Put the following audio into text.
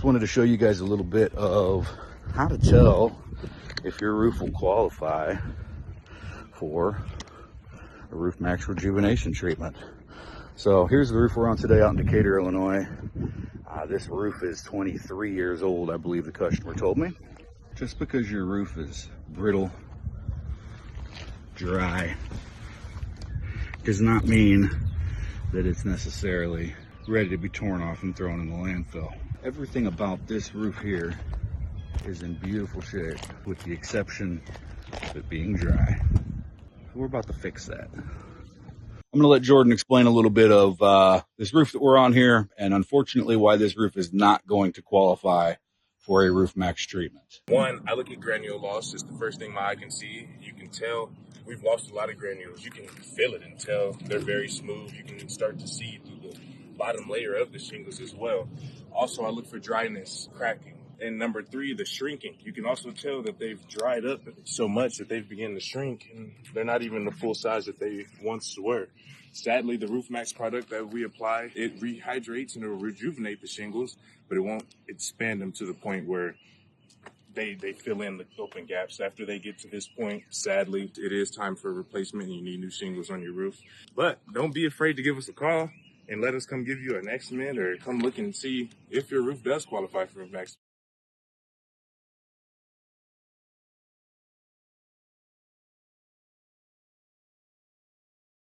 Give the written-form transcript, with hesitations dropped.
wanted to show you guys a little bit of how to tell if your roof will qualify for a Roof Maxx rejuvenation treatment. So here's the roof we're on today out in Decatur, Illinois. This roof is 23 years old, I believe the customer told me. Just because your roof is brittle, dry, does not mean that it's necessarily ready to be torn off and thrown in the landfill. Everything about this roof here is in beautiful shape, with the exception of it being dry. We're about to fix that. I'm gonna let Jordan explain a little bit of this roof that we're on here, and unfortunately why this roof is not going to qualify for a Roof Maxx treatment. One, I look at granule loss. It's the first thing my eye can see. You can tell we've lost a lot of granules. You can feel it and tell they're very smooth. You can start to see through the bottom layer of the shingles as well. Also, I look for dryness, cracking. And number three, the shrinking. You can also tell that they've dried up so much that they've begun to shrink, and they're not even the full size that they once were. Sadly, the Roof Maxx product that we apply, it rehydrates and it will rejuvenate the shingles, but it won't expand them to the point where they fill in the open gaps. After they get to this point, sadly, it is time for a replacement and you need new shingles on your roof. But don't be afraid to give us a call and let us come give you an estimate or come look and see if your roof does qualify for Roof Maxx.